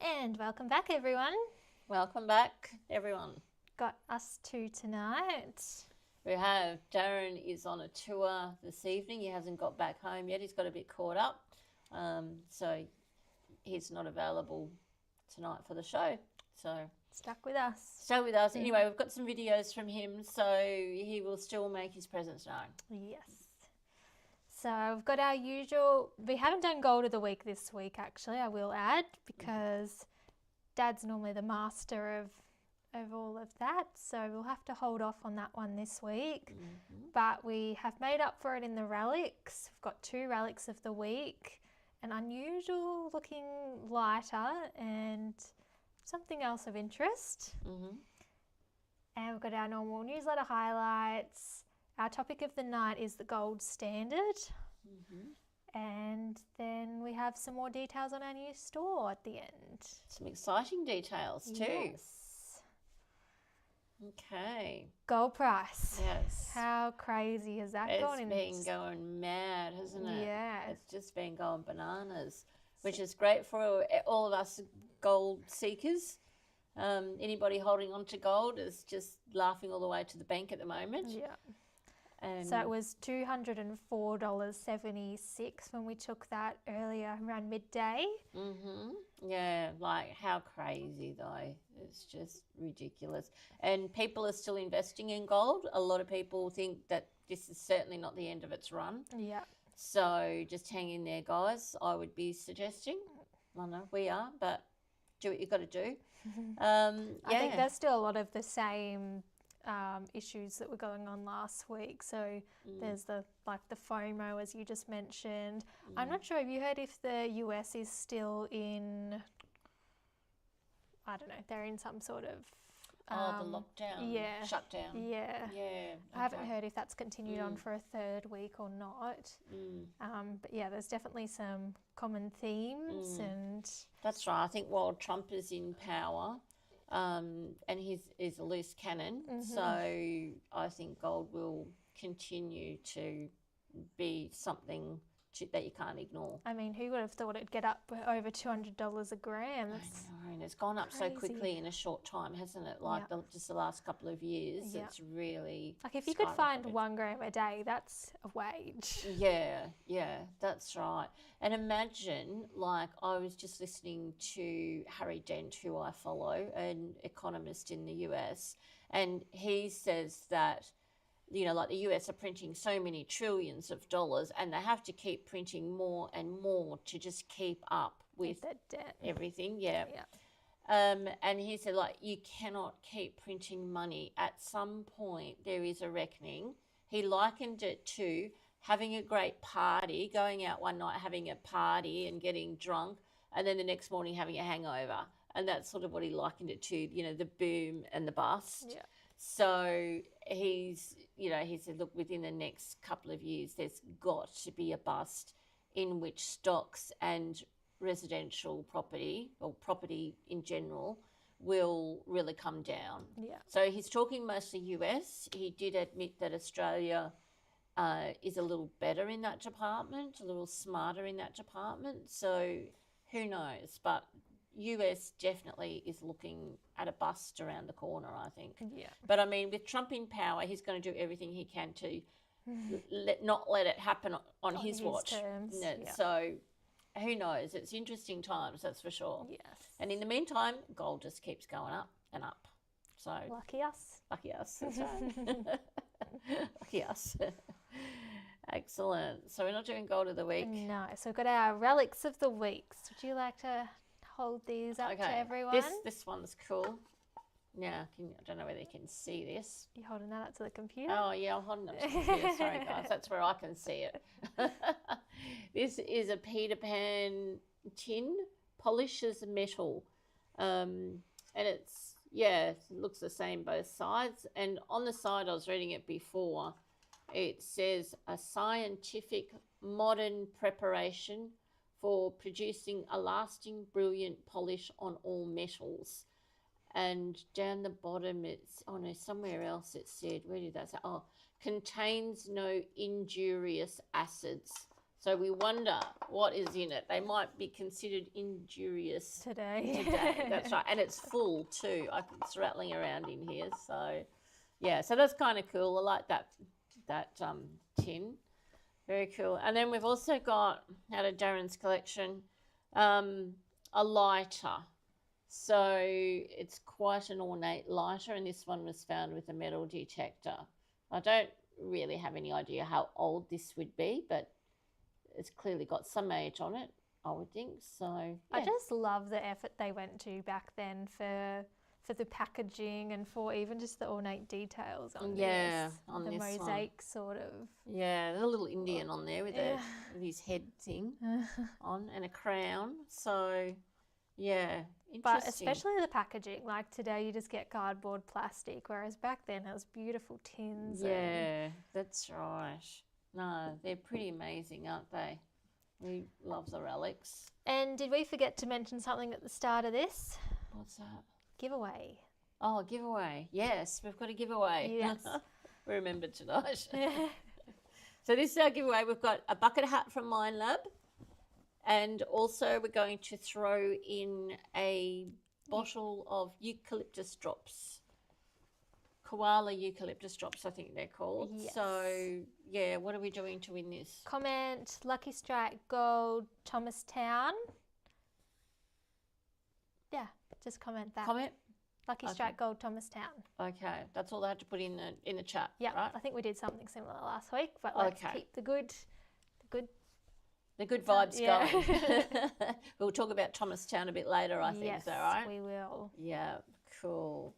And welcome back, everyone. Welcome back, everyone. Got us two tonight. We have Darren is on a tour this evening. He hasn't got back home yet. He's got a bit caught up, so he's not available tonight for the show. So Stuck with us. stay with us. Anyway, we've got some videos from him, so he will still make his presence known. Yes. So we've got our usual. We haven't done gold of the week this week, actually, I will add, because Dad's normally the master of all of that. So we'll have to hold off on that one this week. But we have made up for it in the relics. We've got 2 relics of the week, an unusual looking lighter and something else of interest. And we've got our normal newsletter highlights. Our topic of the night is the gold standard. And then we have some more details on our new store at the end. Some exciting details too. Yes. Okay. Gold price. Yes. How crazy has that gone? It's been going mad, hasn't it? Yeah. It's just been going bananas, which is great for all of us gold seekers. Anybody holding on to gold is just laughing all the way to the bank at the moment. Yeah. And So it was $204.76 when we took that earlier around midday. yeah, like how crazy though. It's just ridiculous. And people are still investing in gold. A lot of people think that this is certainly not the end of its run. Yeah. So just hang in there, guys. I would be suggesting. I know we are, but do what you got to do. I think there's still a lot of the same issues that were going on last week. So there's the FOMO, as you just mentioned. I'm not sure. Have you heard if the US is still in? I don't know. They're in some sort of. the lockdown, shutdown. Yeah. Yeah. I haven't heard if that's continued on for a 3rd week or not. But yeah, there's definitely some common themes and. That's right. I think while Trump is in power, and he is a loose cannon, so I think gold will continue to be something that you can't ignore. I mean, who would have thought it'd get up over $200 a gram? That's I know, and it's gone up so quickly in a short time, hasn't it? Like just the last couple of years, it's really like if you could find skyrocketed. 1 gram a day, that's a wage. Yeah, that's right. And imagine, like, I was just listening to Harry Dent, who I follow, an economist in the US, and he says that, you know, like the US are printing so many trillions of dollars and they have to keep printing more and more to just keep up with That debt. everything. Yeah. And he said, like, you cannot keep printing money. At some point, there is a reckoning. He likened it to having a great party, going out one night, having a party and getting drunk, and then the next morning having a hangover. And that's sort of what he likened it to, you know, the boom and the bust. Yeah. So he said, look, within the next couple of years, there's got to be a bust in which stocks and residential property, or property in general, will really come down. Yeah. So he's talking mostly US. He did admit that Australia is a little better in that department, a little smarter in that department. So who knows? But US definitely is looking at a bust around the corner, I think. Yeah. But I mean, with Trump in power, he's going to do everything he can to not let it happen on his watch. terms. No, Yeah. So who knows? It's interesting times, that's for sure. Yes. And in the meantime, gold just keeps going up and up. So Lucky us. lucky us. That's right. Lucky us. Excellent. So we're not doing gold of the week. No. So we've got our relics of the weeks. Would you like to hold these up to everyone? This one's cool. Now, I don't know whether you can see this. You're holding that up to the computer? Oh, yeah, I'm holding it to the computer. Sorry, guys. That's where I can see it. This is a Peter Pan tin, polishes metal. And it looks the same both sides. And on the side, I was reading it before, it says a scientific modern preparation for producing a lasting, brilliant polish on all metals. And down the bottom, somewhere else it said, where did that say? Oh, contains no injurious acids. So we wonder what is in it. They might be considered injurious today. That's right. And it's full too. It's rattling around in here. So, yeah, so that's kind of cool. I like that tin. Very cool. And then we've also got, out of Darren's collection, a lighter. So it's quite an ornate lighter, and this one was found with a metal detector. I don't really have any idea how old this would be, but it's clearly got some age on it, I would think. So yeah. I just love the effort they went to back then for the packaging and for even just the ornate details on this. On the this mosaic one. sort of. Yeah, there's a little Indian on there with his head thing on and a crown. So yeah, interesting. But especially the packaging, like today you just get cardboard plastic, whereas back then it was beautiful tins. Yeah, that's right. No, they're pretty amazing, aren't they? We love the relics. And did we forget to mention something at the start of this? What's that? Giveaway. Oh, giveaway. Yes, we've got a giveaway. Yes. We remembered tonight. So this is our giveaway. We've got a bucket hat from Mind Lab, and also we're going to throw in a bottle of eucalyptus drops. Koala eucalyptus drops, I think they're called. Yes. So, yeah, what are we doing to win this? Comment Lucky Strike Gold Thomastown. Yeah, just comment that. Comment? Lucky Strike Gold Thomastown. Okay, that's all they had to put in the chat, Yeah, right? I think we did something similar last week, but let's keep the good vibes going. Yeah. We'll talk about Thomastown a bit later, I think. Yes, is that right? we will. Yeah, cool.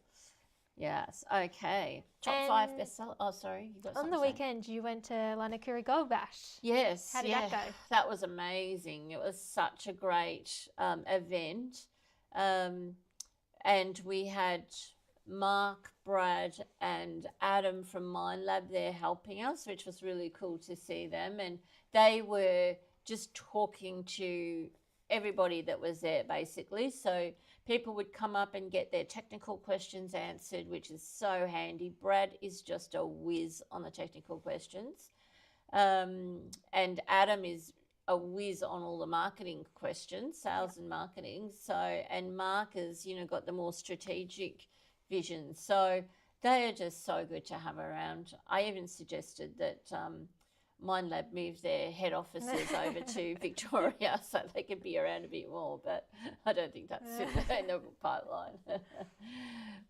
Yes, okay. Top 5 bestseller. Oh, sorry, you got On something the to say? weekend, you went to Lanakuri Gold Bash. Yes. How did that go? That was amazing. It was such a great event. And we had Mark, Brad, and Adam from Mind Lab there helping us, which was really cool to see them. And they were just talking to everybody that was there, basically. So people would come up and get their technical questions answered, which is so handy. Brad is just a whiz on the technical questions. And Adam is a whiz on all the marketing questions, sales and marketing. So, and Mark has, got the more strategic vision. So they are just so good to have around. I even suggested that Mind Lab move their head offices over to Victoria so they could be around a bit more, but I don't think that's in the pipeline.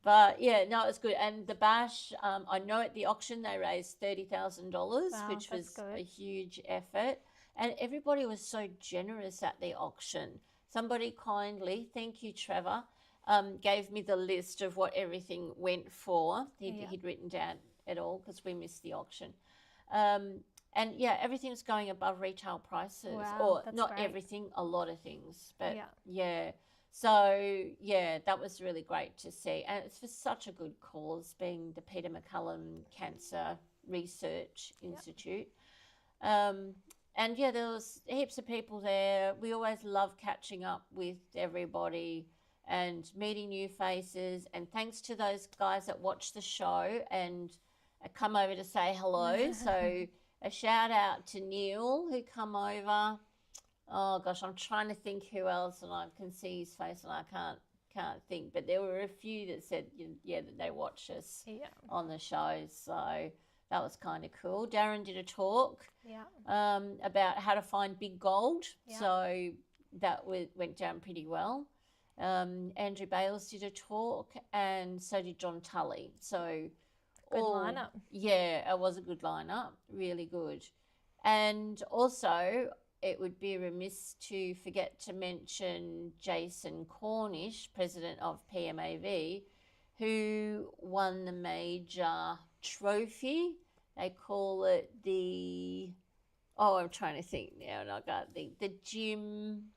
But yeah, no, it was good. And the bash, I know at the auction they raised $30,000, which was good. A huge effort. And everybody was so generous at the auction. Somebody kindly, thank you, Trevor, gave me the list of what everything went for. He'd written down it all because we missed the auction. And yeah, everything's going above retail prices. Wow, or not great. Everything, a lot of things. But yeah. So yeah, that was really great to see. And it's for such a good cause, being the Peter MacCallum Cancer Research Institute. And yeah, there was heaps of people there. We always love catching up with everybody and meeting new faces. And thanks to those guys that watch the show and come over to say hello. So a shout out to Neil who come over. Oh gosh, I'm trying to think who else, and I can see his face and I can't think. But there were a few that said that they watch us on the show. So that was kind of cool. Darren did a talk about how to find big gold. Yeah. So that went down pretty well. Andrew Bales did a talk, and so did John Tully. So good lineup. Yeah, it was a good lineup. Really good. And also, it would be remiss to forget to mention Jason Cornish, president of PMAV, who won the major trophy. They call it I'm trying to think now, and I can't think. The Jim.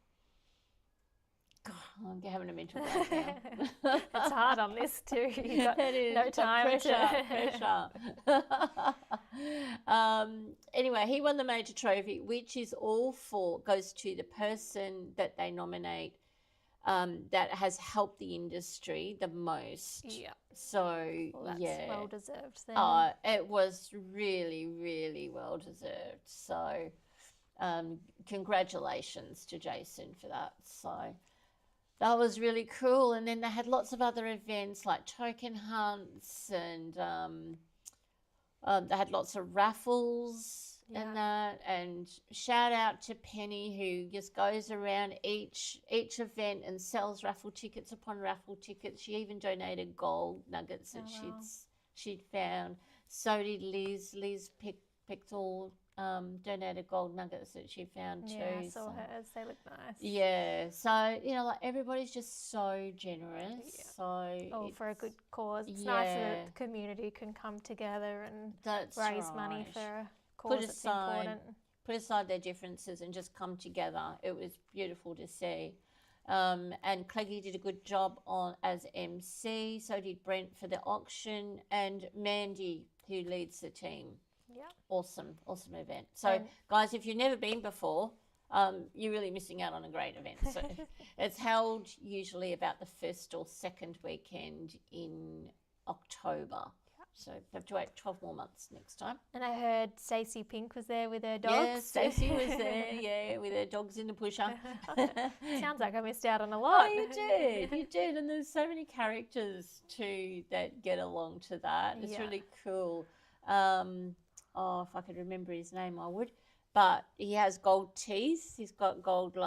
God, I'm having a mental break now. It's hard on this too. You've got no time. Pressure. Anyway, he won the major trophy, which is goes to the person that they nominate that has helped the industry the most. Yeah. So, that's well deserved then. It was really, really well deserved. So, congratulations to Jason for that. So that was really cool. And then they had lots of other events like token hunts, and they had lots of raffles and that. And shout out to Penny, who just goes around each event and sells raffle tickets upon raffle tickets. She even donated gold nuggets that she'd found. So did Liz. Liz picked all donated gold nuggets that she found too. Yeah, I saw hers. They look nice. Yeah. So, you know, like everybody's just so generous. Yeah. So all for a good cause. It's nice that the community can come together and raise money for a cause that's important. Put aside their differences and just come together. It was beautiful to see. And Cleggy did a good job as MC. So did Brent for the auction, and Mandy, who leads the team. Yeah. Awesome event. So, guys, if you've never been before, you're really missing out on a great event. So it's held usually about the first or second weekend in October. So we have to wait 12 more months next time. And I heard Stacey Pink was there with her dogs. Yeah, Stacey was there, with her dogs in the pusher. Sounds like I missed out on a lot. Oh, you did. And there's so many characters too that get along to that. It's really cool. If I could remember his name, I would. But he has gold teeth. He's got gold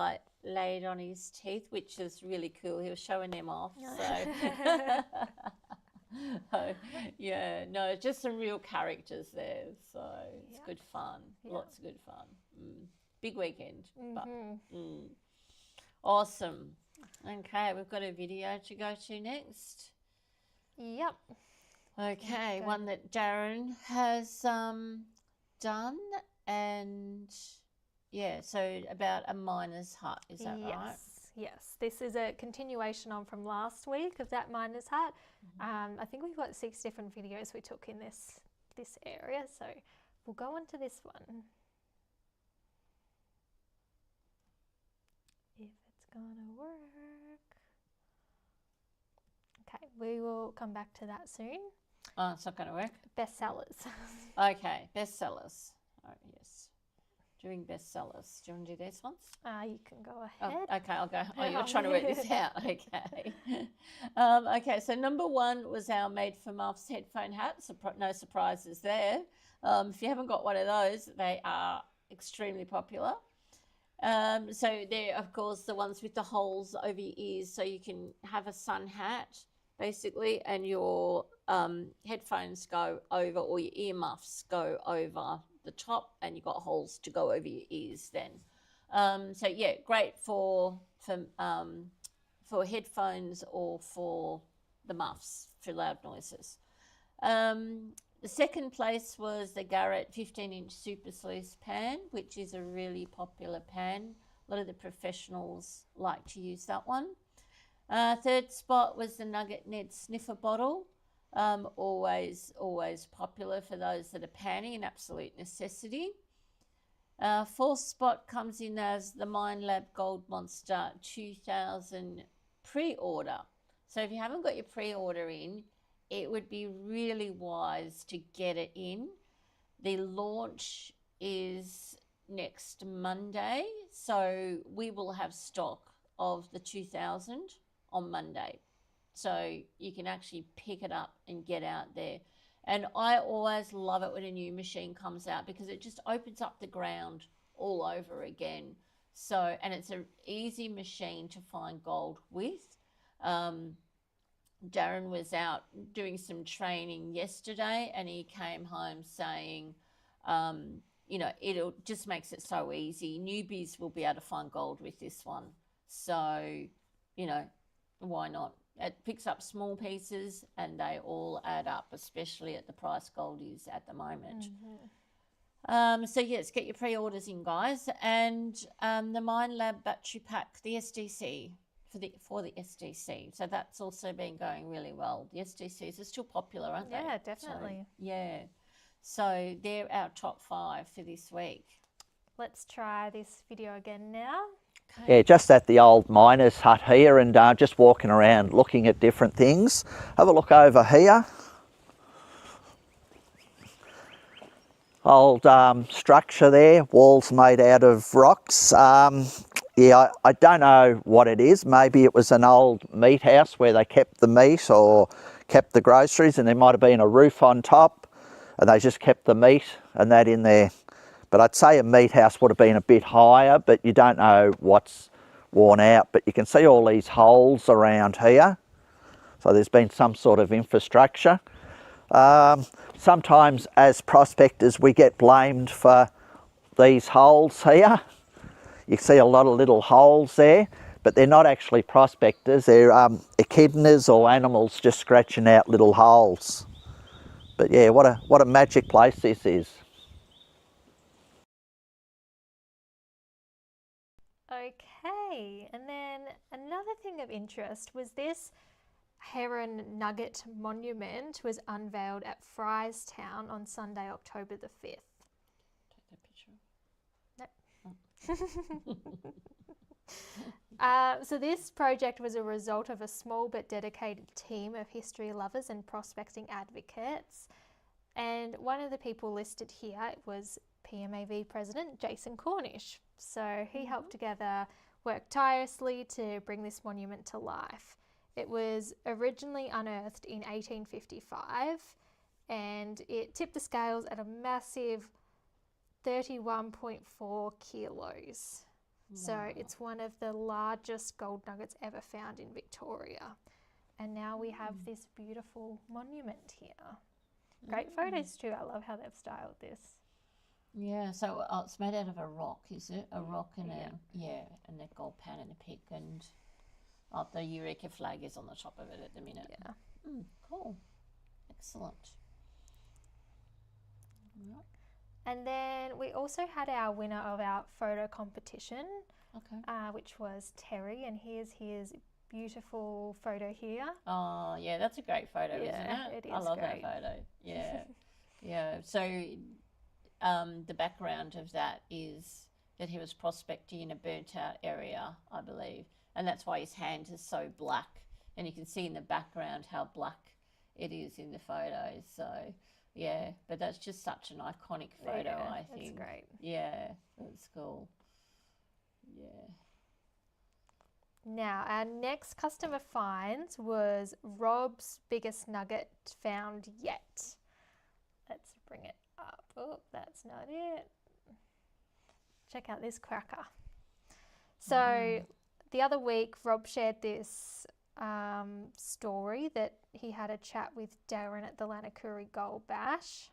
laid on his teeth, which is really cool. He was showing them off. So. Just some real characters there. So it's good fun. Yeah. Lots of good fun. Big weekend. But, awesome. Okay, we've got a video to go to next. Yep. Okay, one that Darren has done, and so about a miner's hut, is that right? Yes, this is a continuation on from last week of that miner's hut. I think we've got 6 different videos we took in this area, so we'll go on to this one. If it's gonna work. Okay, we will come back to that soon. Oh, it's not going to work? Bestsellers. Okay, bestsellers. Oh, yes. Doing bestsellers. Do you want to do these ones? You can go ahead. Oh, okay, I'll go. Oh, you're trying to work this out. Okay. Okay, so number 1 was our Made for Muffs headphone hat. No surprises there. If you haven't got one of those, they are extremely popular. So they're, of course, the ones with the holes over your ears, so you can have a sun hat, basically, and your headphones go over, or your ear muffs go over the top, and you've got holes to go over your ears then. Great for headphones or for the muffs for loud noises. The second place was the Garrett 15-inch Super Sluice pan, which is a really popular pan. A lot of the professionals like to use that one. Third spot was the Nugget Ned sniffer bottle. Always popular for those that are panning, an absolute necessity. Fourth spot comes in as the Minelab Gold Monster 2000 pre-order. So if you haven't got your pre-order in, it would be really wise to get it in. The launch is next Monday, so we will have stock of the 2000 on Monday. So you can actually pick it up and get out there. And I always love it when a new machine comes out, because it just opens up the ground all over again. So, and it's an easy machine to find gold with. Darren was out doing some training yesterday, and he came home saying, it just makes it so easy. Newbies will be able to find gold with this one. So, why not? It picks up small pieces and they all add up, especially at the price gold is at the moment. Get your pre-orders in, guys. And the Minelab battery pack, the SDC, for the SDC. So that's also been going really well. The SDCs are still popular, aren't they? Yeah, definitely. So they're our top 5 for this week. Let's try this video again now. Okay. Yeah, just at the old miner's hut here, and just walking around looking at different things. Have a look over here. Old structure there, walls made out of rocks. Yeah, I don't know what it is. Maybe it was an old meat house where they kept the meat or kept the groceries, and there might have been a roof on top and they just kept the meat and that in there. But I'd say a meat house would have been a bit higher, but you don't know what's worn out. But you can see all these holes around here. So there's been some sort of infrastructure. Sometimes as prospectors we get blamed for these holes here. You see a lot of little holes there, but they're not actually prospectors. They're echidnas or animals just scratching out little holes. But yeah, what a magic place this is. Okay, and then another thing of interest was this heron nugget monument was unveiled at Frystown on Sunday, October the 5th. Take that picture. So this project was a result of a small but dedicated team of history lovers and prospecting advocates. And one of the people listed here was PMAV President Jason Cornish. So he helped together work tirelessly to bring this monument to life. It was originally unearthed in 1855 and it tipped the scales at a massive 31.4 kilos. Wow. So it's one of the largest gold nuggets ever found in Victoria. And now we have this beautiful monument here. Great photos too. I love how they've styled this. Yeah, so it's made out of a rock, is it? A rock and and a gold pan and a pick, and the Eureka flag is on the top of it at the minute. Yeah. Cool. Excellent. Right. And then we also had our winner of our photo competition, which was Terry, and here's his beautiful photo here. Oh, yeah, that's a great photo, isn't it? It is. I love great. that photo. Yeah. Yeah. So the background of that is that he was prospecting in a burnt out area, I believe. And that's why his hand is so black. And you can see in the background how black it is in the photos. So, yeah, but that's just such an iconic photo, I think. That's great. Yeah, that's cool. Yeah. Now, our next customer finds was Rob's biggest nugget found yet. Let's bring it up. Oh, that's not it. Check out this cracker. So the other week, Rob shared this story that he had a chat with Darren at the Lanakuri Gold Bash.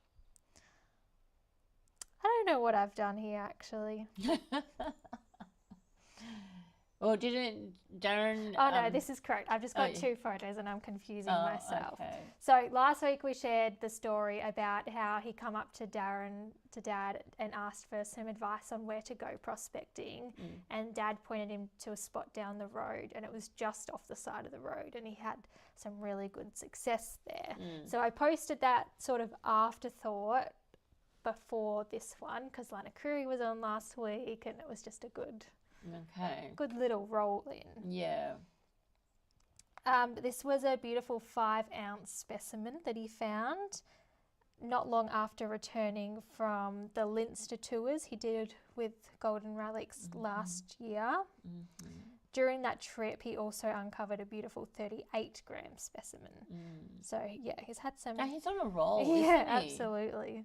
I don't know what I've done here, actually. Well, didn't Darren... Oh, no, this is correct. I've just got two photos and I'm confusing myself. Okay. So last week we shared the story about how he come up to Dad, and asked for some advice on where to go prospecting. And Dad pointed him to a spot down the road, and it was just off the side of the road, and he had some really good success there. So I posted that sort of afterthought before this one because Lanakuri was on last week, and it was just a good little roll in. Yeah. This was a beautiful 5-ounce specimen that he found not long after returning from the Leinster tours he did with Golden Relics last year. During that trip, he also uncovered a beautiful 38-gram specimen. So, yeah, he's had some... Now he's on a roll, yeah, isn't he? Absolutely.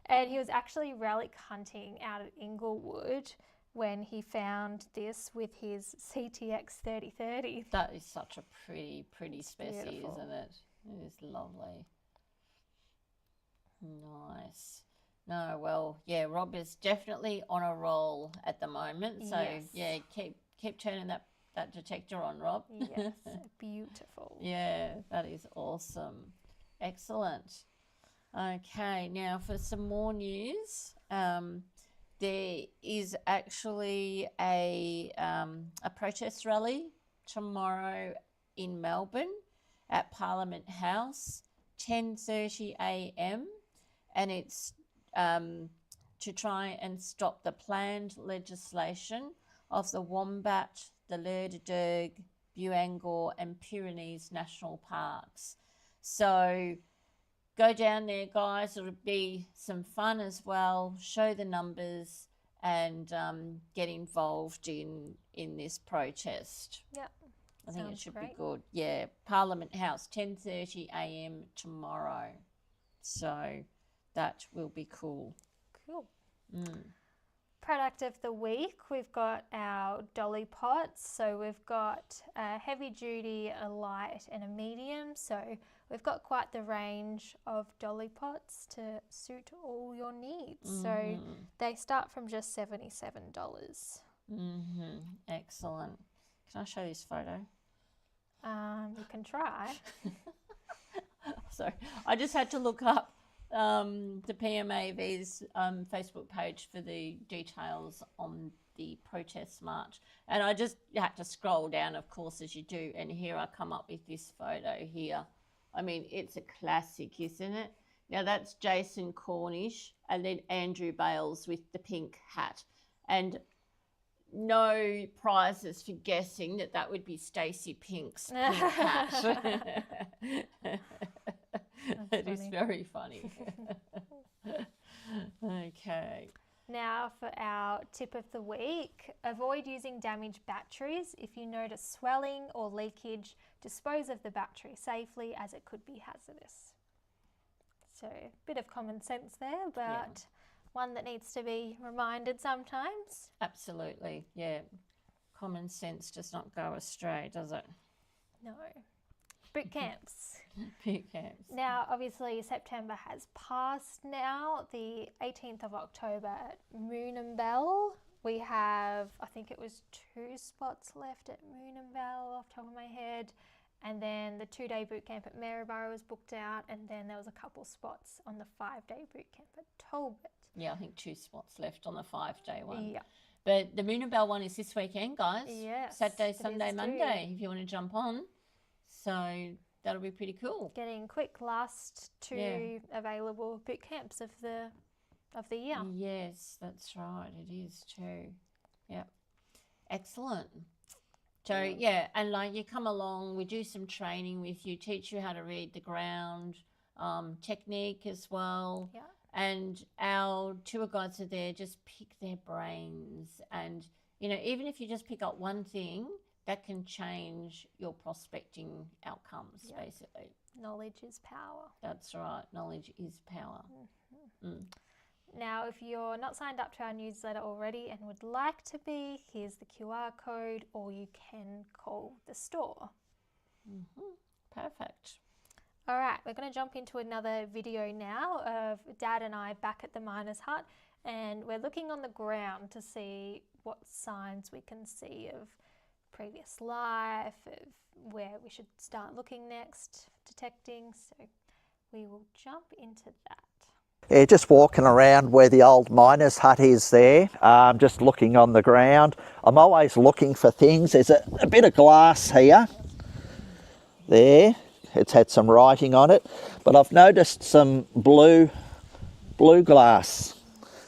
And he was actually relic hunting out at Inglewood when he found this with his CTX 3030. That is such a pretty species, beautiful. Isn't it? It is lovely. Nice. No, well, yeah, Rob is definitely on a roll at the moment. So, yeah, keep turning that detector on, Rob. Yes, beautiful. Yeah, that is awesome. Excellent. Okay, now for some more news. There is actually a protest rally tomorrow in Melbourne at Parliament House, 10:30 a.m. and it's to try and stop the planned legislation of the Wombat, the Lerderderg, Buangor and Pyrenees National Parks. So go down there, guys. It'll be some fun as well. Show the numbers and get involved in this protest. Yep. I think it Sounds should great. be good. Yeah, Parliament House, 10:30 a.m. tomorrow. So that will be cool. Cool. Mm. Product of the week, we've got our dolly pots. So we've got a heavy duty, a light and a medium. So we've got quite the range of dolly pots to suit all your needs. So they start from just $77. Excellent. Can I show this photo? You can try. Sorry, I just had to look up the PMAV's Facebook page for the details on the protest march, and I just had to scroll down, of course, as you do, and here I come up with this photo here. I mean, it's a classic, isn't it? Now that's Jason Cornish and then Andrew Bales with the pink hat, and no prizes for guessing that would be Stacey Pink's pink hat. It is very funny. Okay. Now for our tip of the week, avoid using damaged batteries. If you notice swelling or leakage, dispose of the battery safely as it could be hazardous. So a bit of common sense there, but one that needs to be reminded sometimes. Absolutely, yeah. Common sense does not go astray, does it? No. Boot camps. Boot camps. Now, obviously, September has passed now. The 18th of October at Moonambell, we have, I think it was 2 spots left at Moonambell off the top of my head. And then the 2-day boot camp at Maryborough was booked out. And then there was a couple spots on the 5-day boot camp at Talbot. Yeah, I think 2 spots left on the 5-day one. Yeah. But the Moonambell one is this weekend, guys. Yes, Saturday, it Sunday, is Monday, if you want to jump on. So that'll be pretty cool. Getting quick last 2 available boot camps of the year. Yes, that's right. It is too. Yep. Excellent. So yeah, and like you come along, we do some training with you, teach you how to read the ground, technique as well. Yeah. And our tour guides are there, just pick their brains. And, you know, even if you just pick up one thing, that can change your prospecting outcomes, basically. Knowledge is power. That's right. Knowledge is power. Now, if you're not signed up to our newsletter already and would like to be, here's the QR code, or you can call the store. Perfect. All right, we're going to jump into another video now of Dad and I back at the miners' hut, and we're looking on the ground to see what signs we can see of previous life, of where we should start looking next, detecting. So we will jump into that. Yeah, just walking around where the old miner's hut is there, just looking on the ground. I'm always looking for things. There's a bit of glass here. There, it's had some writing on it, but I've noticed some blue glass.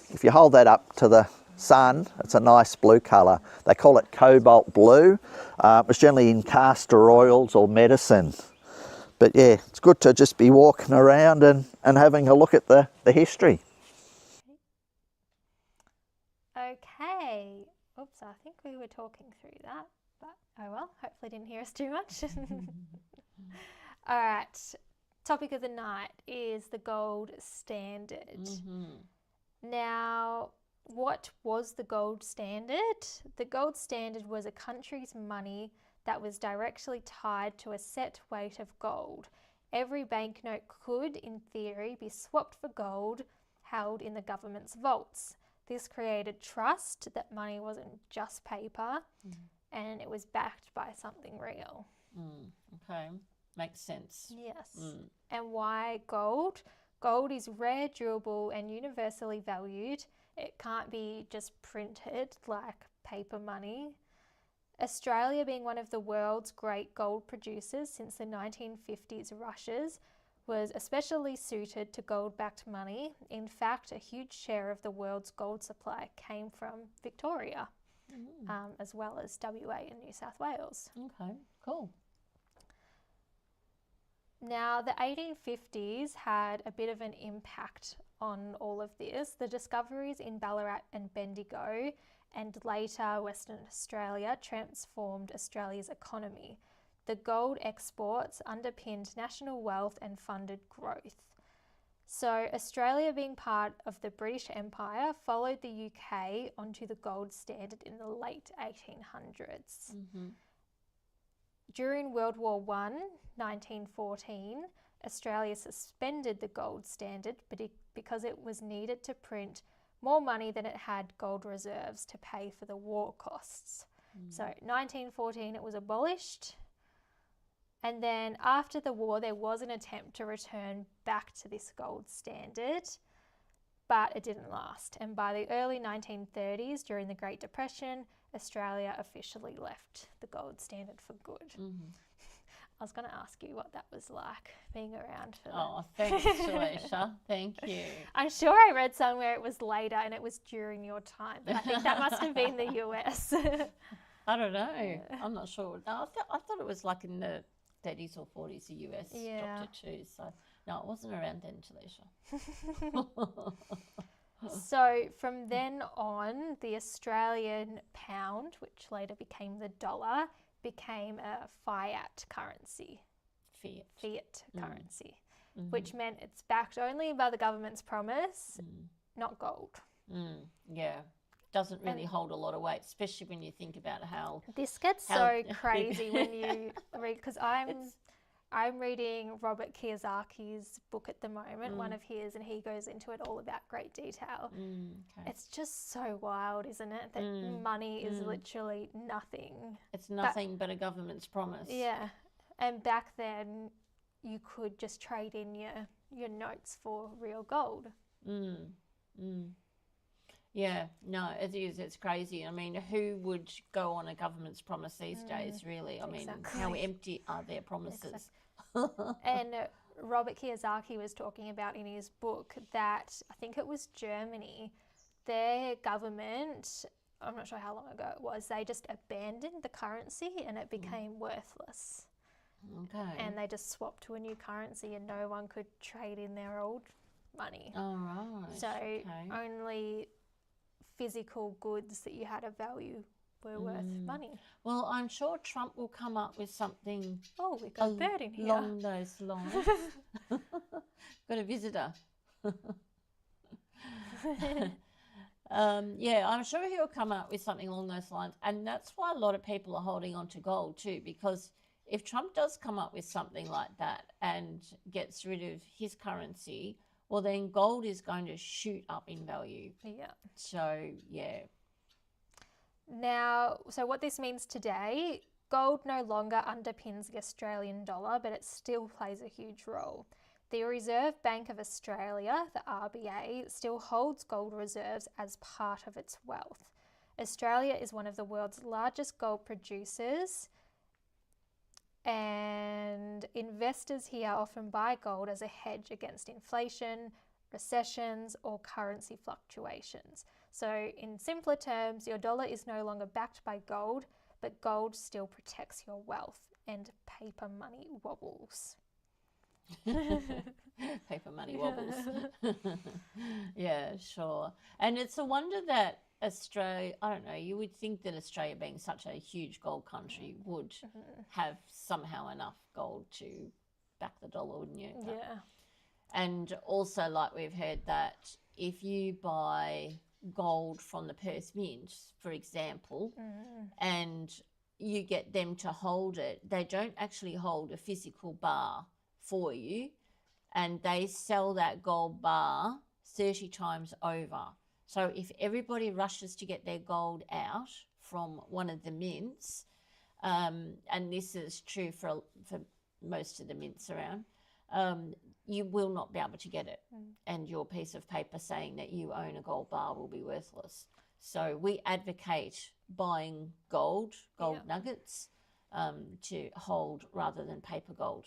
If you hold that up to the sun, it's a nice blue colour. They call it cobalt blue. It was generally in castor oils or medicine. But yeah, it's good to just be walking around and having a look at the history. Okay. Oops, I think we were talking through that, but oh well, hopefully didn't hear us too much. All right, topic of the night is the gold standard. Now, what was the gold standard? The gold standard was a country's money that was directly tied to a set weight of gold. Every banknote could, in theory, be swapped for gold held in the government's vaults. This created trust that money wasn't just paper and it was backed by something real. Okay, makes sense. Yes. And why gold? Gold is rare, durable and universally valued. It can't be just printed like paper money. Australia, being one of the world's great gold producers since the 1950s rushes, was especially suited to gold-backed money. In fact, a huge share of the world's gold supply came from Victoria, as well as WA and New South Wales. Okay, cool. Now, the 1850s had a bit of an impact on all of this. The discoveries in Ballarat and Bendigo and later Western Australia transformed Australia's economy. The gold exports underpinned national wealth and funded growth. So, Australia, being part of the British Empire, followed the UK onto the gold standard in the late 1800s. During World War I, 1914, Australia suspended the gold standard because it was needed to print more money than it had gold reserves to pay for the war costs. So 1914 it was abolished, and then after the war there was an attempt to return back to this gold standard, but it didn't last. And by the early 1930s, during the Great Depression, Australia officially left the gold standard for good. I was going to ask you what that was like, being around for that. Oh, thanks, Shalisha. Thank you. I'm sure I read somewhere it was later and it was during your time, but I think that must have been the US. I don't know. I'm not sure. No, I thought it was like in the 30s or 40s the US dropped it too. So, no, it wasn't around then, Shalisha. So from then on, the Australian pound, which later became the dollar, became a fiat currency. Fiat currency, which meant it's backed only by the government's promise, not gold. Yeah. Doesn't really hold a lot of weight, especially when you think about how... This gets so crazy when you read, because I'm reading Robert Kiyosaki's book at the moment, one of his, and he goes into it all about great detail. It's just so wild, isn't it? That money is literally nothing. It's nothing but a government's promise. Yeah. And back then, you could just trade in your notes for real gold. Yeah, no, it is. It's crazy. I mean, who would go on a government's promise these days, really? I mean, how empty are their promises? And Robert Kiyosaki was talking about in his book that, I think it was Germany, their government, I'm not sure how long ago it was, they just abandoned the currency and it became worthless. Okay. And they just swapped to a new currency and no one could trade in their old money. All right. So only physical goods that you had a value were worth money. Well, I'm sure Trump will come up with something. Oh, we got a bird in here. Along those lines. Got a visitor. Yeah, I'm sure he'll come up with something along those lines. And that's why a lot of people are holding on to gold too, because if Trump does come up with something like that and gets rid of his currency, well, then gold is going to shoot up in value. Yeah. So, yeah. Now, so what this means today, gold no longer underpins the Australian dollar, but it still plays a huge role. The Reserve Bank of Australia, the RBA, still holds gold reserves as part of its wealth. Australia is one of the world's largest gold producers, and investors here often buy gold as a hedge against inflation, recessions, or currency fluctuations. So in simpler terms, your dollar is no longer backed by gold, but gold still protects your wealth, and paper money wobbles. Paper money wobbles. Yeah, sure. And it's a wonder that Australia, I don't know, you would think that Australia, being such a huge gold country, would have somehow enough gold to back the dollar, wouldn't you? Yeah. And also, like we've heard, that if you buy gold from the Perth Mint, for example, and you get them to hold it, they don't actually hold a physical bar for you, and they sell that gold bar 30 times over. So if everybody rushes to get their gold out from one of the mints, and this is true for most of the mints around, you will not be able to get it. And your piece of paper saying that you own a gold bar will be worthless. So we advocate buying gold nuggets to hold rather than paper gold.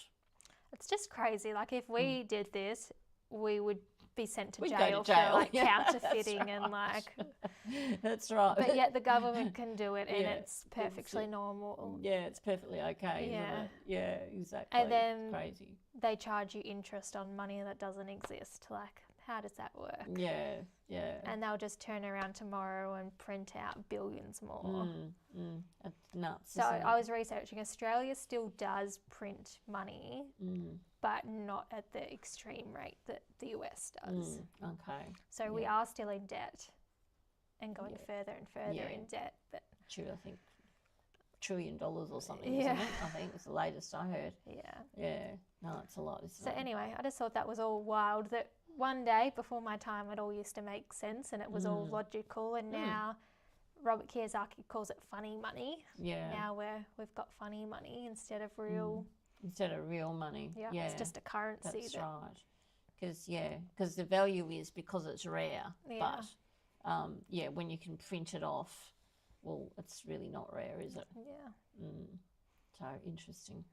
It's just crazy. Like if we did this, we would be sent to We'd go jail, to jail. for like Yeah, counterfeiting and like. That's right. But yet the government can do it, and Yeah, it's perfectly normal. Yeah, it's perfectly okay, Yeah. isn't it? Yeah, exactly. And then it's crazy. they charge you interest on money that doesn't exist. Like, how does that work? Yeah, yeah. And they'll just turn around tomorrow and print out billions more. That's nuts. So isn't it? I was researching, Australia still does print money, but not at the extreme rate that the US does. Okay. So we are still in debt and going further and further in debt. But True, I think $1 trillion or something, Yeah. isn't it? I think it's the latest I heard. yeah. Yeah. No, it's a lot, isn't So it? anyway, I just thought that was all wild that one day before my time it all used to make sense and it was all logical, and now Robert Kiyosaki calls it funny money. Yeah. Now we've got funny money instead of real. Instead of real money. Yeah, Yeah. it's just a currency. That's right. Because the value is because it's rare. Yeah. But when you can print it off, well, it's really not rare, is it? Yeah. So interesting.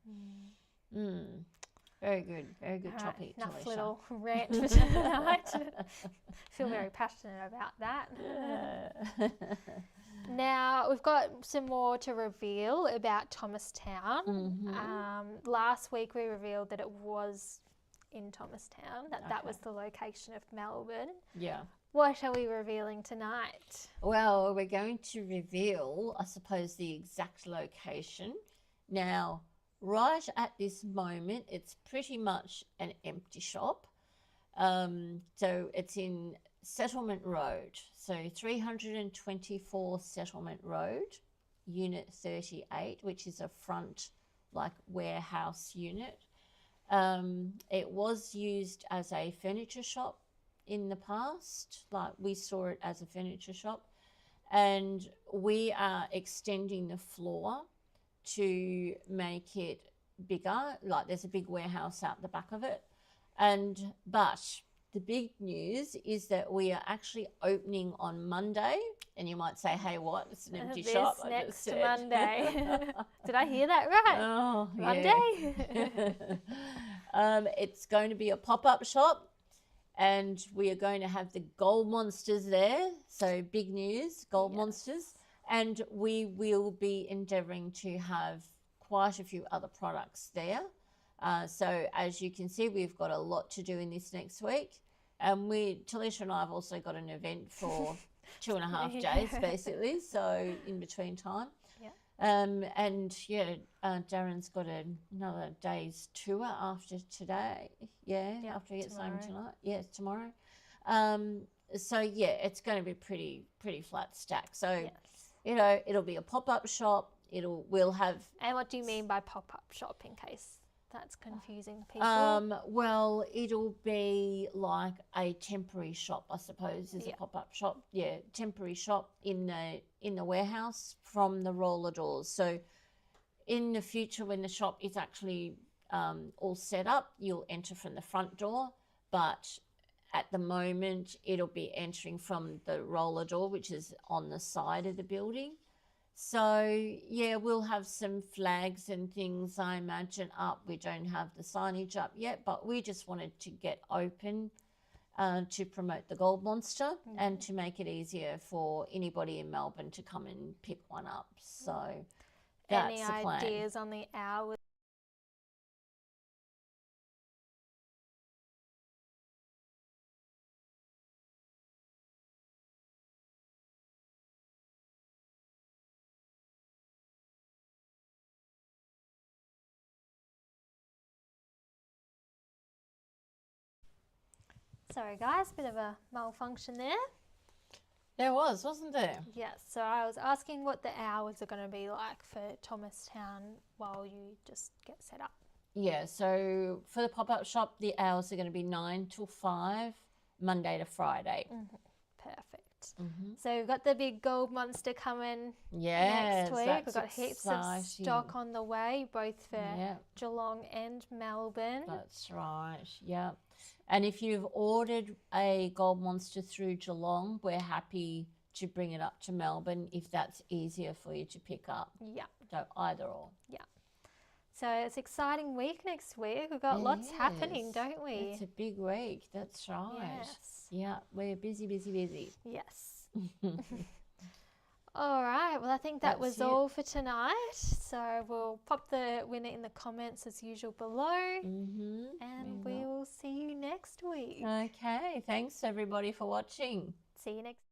Very good. Very good All right, topic, enough Talisha. little rant for tonight. Feel very passionate about that. Now we've got some more to reveal about Thomastown. Last week we revealed that it was in Thomastown, that was the location of Melbourne. Yeah. What are we revealing tonight? Well, we're going to reveal, I suppose, the exact location. Now, right at this moment, it's pretty much an empty shop. So it's in Settlement Road. So 324 Settlement Road, Unit 38, which is a front, like, warehouse unit. It was used as a furniture shop in the past. Like, we saw it as a furniture shop. And we are extending the floor to make it bigger. Like, there's a big warehouse out the back of it. But the big news is that we are actually opening on Monday. And you might say, hey, what? It's an empty shop. I just Next said. Monday. Did I hear that right? Oh, Monday? It's going to be a pop-up shop, and we are going to have the gold monsters there. So big news, gold monsters. And we will be endeavouring to have quite a few other products there. So as you can see, we've got a lot to do in this next week. And Talisha and I have also got an event for 2.5 days, basically. So in between time. Darren's got another day's tour after today. After he gets home tonight. Yes, tomorrow. It's going to be pretty flat stack. So, it'll be a pop-up shop. We'll have. And what do you mean by pop-up shop, in case that's confusing people? Well, it'll be like a temporary shop, I suppose, is a pop-up shop. Yeah, temporary shop in the warehouse from the roller doors. So in the future, when the shop is actually all set up, you'll enter from the front door. But at the moment, it'll be entering from the roller door, which is on the side of the building. So, we'll have some flags and things, I imagine, up. We don't have the signage up yet, but we just wanted to get open to promote the Gold Monster and to make it easier for anybody in Melbourne to come and pick one up. So, that's the plan. Any ideas on the hours? Sorry guys, bit of a malfunction there. There was, wasn't there? Yes, so I was asking what the hours are going to be like for Thomastown while you just get set up. Yeah, so for the pop-up shop, the hours are going to be 9 till 5, Monday to Friday. Perfect. So we've got the big gold monster coming Yes, next week. that's We've got heaps exciting. of stock on the way, both for Yeah. Geelong and Melbourne. That's right, yeah. And if you've ordered a gold monster through Geelong, we're happy to bring it up to Melbourne if that's easier for you to pick up. Yeah. So either or. Yeah. So it's an exciting week next week. We've got It lots happening, is. don't we? It's a big week. That's right. Yes. Yeah, we're busy, busy, busy. Yes. All right. Well, I think that was That's it. all for tonight. So we'll pop the winner in the comments as usual below. And we will see you next week. Okay. Thanks everybody for watching. See you next